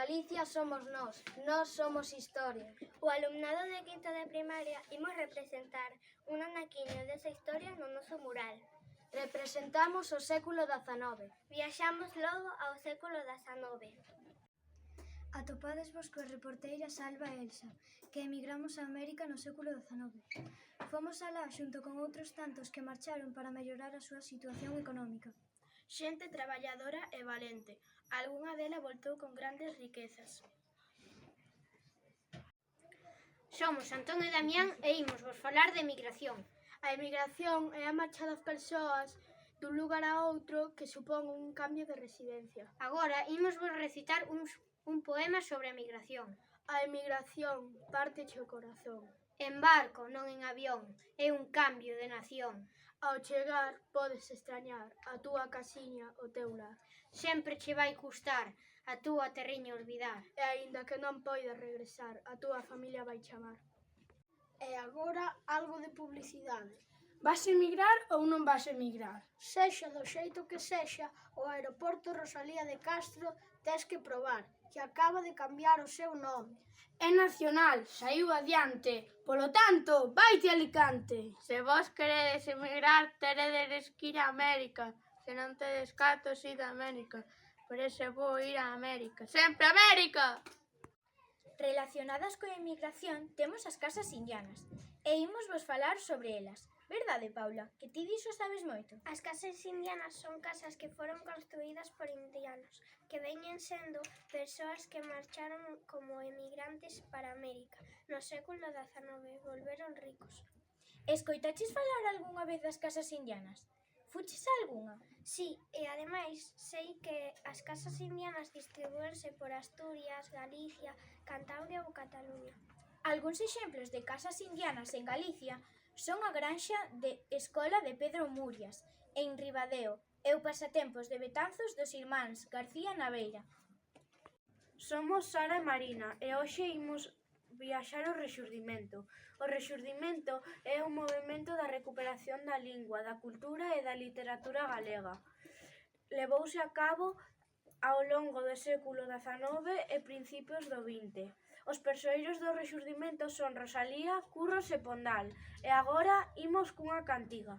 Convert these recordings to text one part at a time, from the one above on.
Galicia somos nós somos historia. O alumnado de quinto de primaria imos representar un anaquiño desa historia no noso mural. Representamos o século XIX. Viaxamos logo ao século XIX. Atopadesvos coa reporteira Salva e Elsa, que emigramos a América no século XIX. Fomos alá xunto con outros tantos que marcharon para mellorar a súa situación económica. Xente traballadora e valente, algunha dela voltou con grandes riquezas. Somos Antón e Damián e imos vos falar de emigración. A emigración é a marcha das persoas dun lugar a outro que supón un cambio de residencia. Agora imos vos recitar un poema sobre a emigración. A emigración párteche o corazón. En barco, non en avión, é un cambio de nación. Ao chegar podes extrañar a túa casiña, o teu lar. Sempre che vai custar a túa terriña olvidar. E aínda que non poidas regresar, a túa familia vai chamar. E agora algo de publicidade. Vas emigrar ou non vas emigrar? Sexa do xeito que sexa, o aeroporto Rosalía de Castro tes que probar, que acaba de cambiar o seu nome. É nacional, saiu adiante, polo tanto, vaite a Alicante. Se vos queredes emigrar, teredes que ir a América. Se non tedes cartos, id a América. Por eso vou ir a América. Sempre a América! Relacionadas coa emigración temos as casas indianas e imos vos falar sobre elas. Verdade, Paula, que ti diso sabes moito? As casas indianas son casas que foron construídas por indianos, que veñen sendo persoas que marcharon como emigrantes para América. No século XIX volveron ricos. Escoitaches falar algunha vez das casas indianas? Fuches a algunha? Sí, e ademais sei que as casas indianas distribúense por Asturias, Galicia, Cantabria ou Cataluña. Algúns exemplos de casas indianas en Galicia son a granxa de Escola de Pedro Murias, en Ribadeo, e o pasatempos de Betanzos dos irmáns García Naveira. Somos Sara e Marina e hoxe imos viaxar ao Rexurdimento. O Rexurdimento é un movemento da recuperación da lingua, da cultura e da literatura galega. Levouse a cabo ao longo do século XIX e principios do XX. Os persoeiros do Rexurdimento son Rosalía, Curros e Pondal. E agora imos cunha cantiga.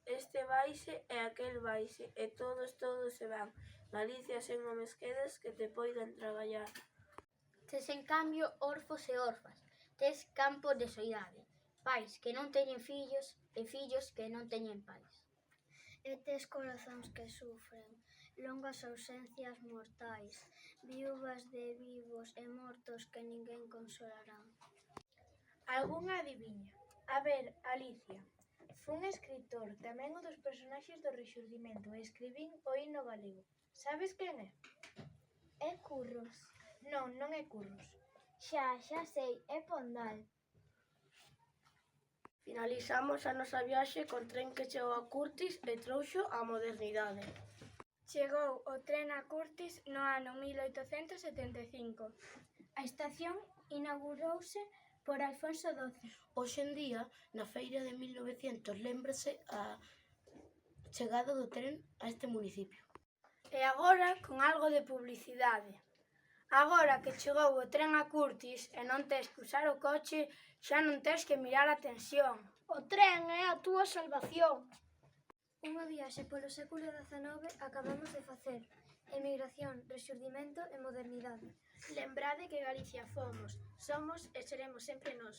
Este vaise e aquel vaise, e todos se van. Galicia sen homes quedes que te poidan traballar. Tes en cambio orfos e orfas, tes campo de soidade, pais que non teñen fillos e fillos que non teñen pais. E tes corazóns que sufren, longas ausencias mortais, viúvas de vivos e mortos que ninguén consolarán. Algúnha adiviña? A ver, Alicia. Fun escritor, tamén o dos personaxes do Rexurdimento, e escribín o himno galego. Sabes quen é? É Curros. Non é Curros. Xa sei, é Pondal. Finalizamos a nosa viaxe con tren que chegou a Curtis e trouxo a modernidade. Chegou o tren a Curtis no ano 1875. A estación inaugurouse por Alfonso XII. Hoxe en día, na feira de 1900, lémbrase a chegada do tren a este municipio. E agora, con algo de publicidade. Agora que chegou o tren a Curtis e non tes que usar o coche, xa non tes que mirar a tensión. O tren é a túa salvación. Unha viaxe polo século XIX acabamos de facer. Emigración, rexurdimento e modernidade. Lembrade que Galicia fomos, somos e seremos sempre nós.